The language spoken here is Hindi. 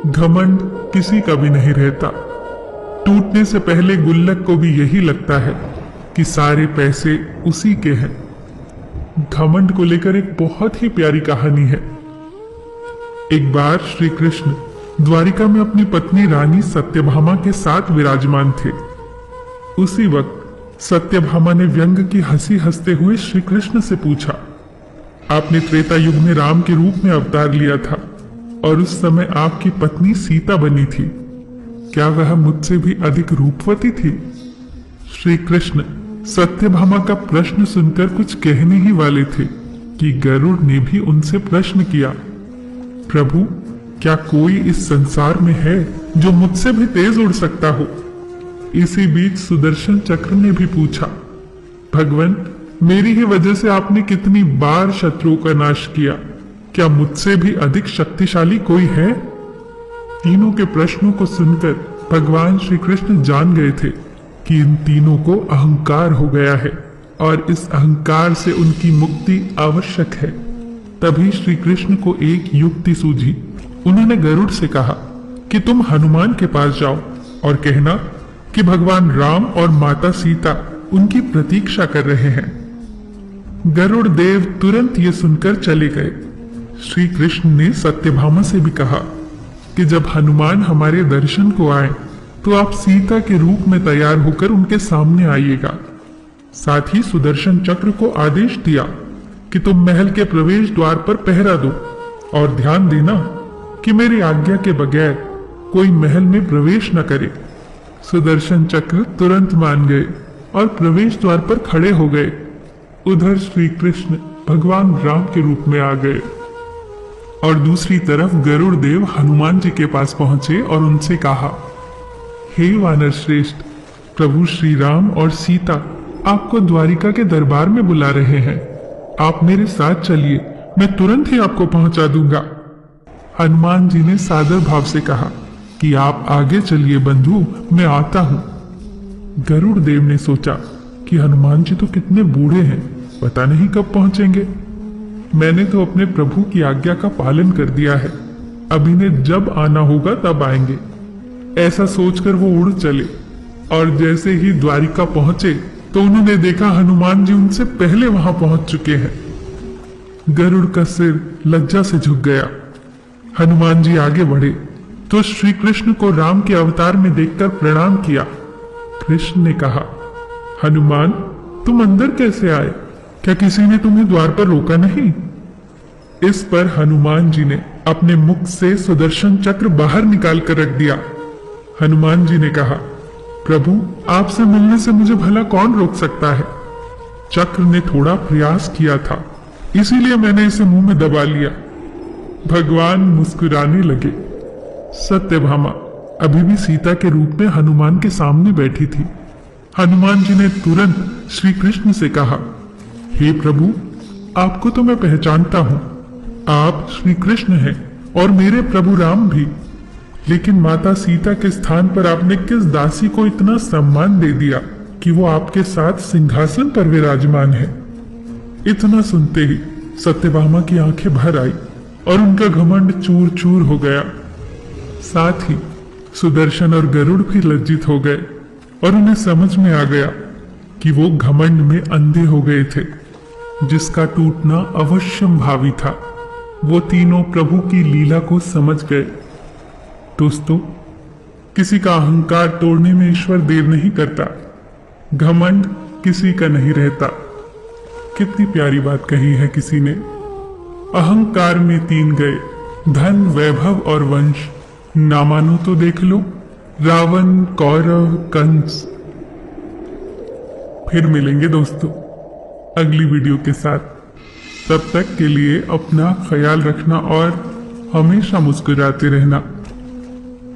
घमंड किसी का भी नहीं रहता। टूटने से पहले गुल्लक को भी यही लगता है कि सारे पैसे उसी के हैं। घमंड को लेकर एक बहुत ही प्यारी कहानी है। एक बार श्री कृष्ण द्वारिका में अपनी पत्नी रानी सत्यभामा के साथ विराजमान थे। उसी वक्त सत्यभामा ने व्यंग की हंसी हंसते हुए श्री कृष्ण से पूछा, आपने त्रेता युग में राम के रूप में अवतार लिया था और उस समय आपकी पत्नी सीता बनी थी, क्या वह मुझसे भी अधिक रूपवती थी? श्री कृष्ण सत्यभामा का प्रश्न सुनकर कुछ कहने ही वाले थे कि गरुड़ ने भी उनसे प्रश्न किया, प्रभु क्या कोई इस संसार में है जो मुझसे भी तेज उड़ सकता हो? इसी बीच सुदर्शन चक्र ने भी पूछा, भगवान मेरी ही वजह से आपने कितनी बार शत्रुओं का नाश किया, क्या मुझसे भी अधिक शक्तिशाली कोई है? तीनों के प्रश्नों को सुनकर भगवान श्री कृष्ण जान गए थे कि इन तीनों को अहंकार हो गया है और इस अहंकार से उनकी मुक्ति आवश्यक है। तभी श्री कृष्ण को एक युक्ति सूझी। उन्होंने गरुड़ से कहा कि तुम हनुमान के पास जाओ और कहना कि भगवान राम और माता सीता उनकी प्रतीक्षा कर रहे हैं। गरुड़ देव तुरंत ये सुनकर चले गए। श्री कृष्ण ने सत्यभामा से भी कहा कि जब हनुमान हमारे दर्शन को आए तो आप सीता के रूप में तैयार होकर उनके सामने आइएगा। साथ ही सुदर्शन चक्र को आदेश दिया कि तुम महल के प्रवेश द्वार पर पहरा दो और ध्यान देना कि मेरी आज्ञा के बगैर कोई महल में प्रवेश न करे। सुदर्शन चक्र तुरंत मान गए और प्रवेश द्वार पर खड़े हो गए। उधर श्री कृष्ण भगवान राम के रूप में आ गए और दूसरी तरफ गरुड़ देव हनुमान जी के पास पहुंचे और उनसे कहा, हे वानर श्रेष्ठ, प्रभु श्री राम और सीता आपको द्वारिका के दरबार में बुला रहे हैं। आप मेरे साथ चलिए, मैं तुरंत ही आपको पहुंचा दूंगा। हनुमान जी ने सादर भाव से कहा कि आप आगे चलिए बंधु, मैं आता हूं। गरुड़ देव ने सोचा कि हनुमान जी तो कितने बूढ़े हैं, पता नहीं कब पहुंचेंगे। मैंने तो अपने प्रभु की आज्ञा का पालन कर दिया है, अब इन्हें जब आना होगा तब आएंगे। ऐसा सोचकर वो उड़ चले और जैसे ही द्वारिका पहुंचे तो उन्होंने देखा हनुमान जी उनसे पहले वहां पहुंच चुके हैं। गरुड़ का सिर लज्जा से झुक गया। हनुमान जी आगे बढ़े तो श्री कृष्ण को राम के अवतार में देखकर प्रणाम किया। कृष्ण ने कहा, हनुमान तुम अंदर कैसे आए? क्या किसी ने तुम्हें द्वार पर रोका नहीं? इस पर हनुमान जी ने अपने मुख से सुदर्शन चक्र बाहर निकाल कर रख दिया। हनुमान जी ने कहा, प्रभु आपसे मिलने से मुझे भला कौन रोक सकता है? चक्र ने थोड़ा प्रयास किया था, इसीलिए मैंने इसे मुंह में दबा लिया। भगवान मुस्कुराने लगे। सत्यभामा अभी भी सीता के रूप में हनुमान के सामने बैठी थी। हनुमान जी ने तुरंत श्री कृष्ण से कहा, हे प्रभु आपको तो मैं पहचानता हूं, आप श्री कृष्ण हैं और मेरे प्रभु राम भी, लेकिन माता सीता के स्थान पर आपने किस दासी को इतना सम्मान दे दिया कि वो आपके साथ सिंहासन पर विराजमान है? इतना सुनते ही सत्यभामा की आंखें भर आई और उनका घमंड चूर चूर हो गया। साथ ही सुदर्शन और गरुड़ भी लज्जित हो गए और उन्हें समझ में आ गया कि वो घमंड में अंधे हो गए थे, जिसका टूटना अवश्यंभावी था। वो तीनों प्रभु की लीला को समझ गए। दोस्तों, किसी का अहंकार तोड़ने में ईश्वर देर नहीं करता। घमंड किसी का नहीं रहता। कितनी प्यारी बात कही है किसी ने। अहंकार में तीन गए, धन वैभव और वंश, ना मानो तो देख लो रावण कौरव कंस। फिर मिलेंगे दोस्तों अगली वीडियो के साथ। तब तक के लिए अपना ख्याल रखना और हमेशा मुस्कुराते रहना।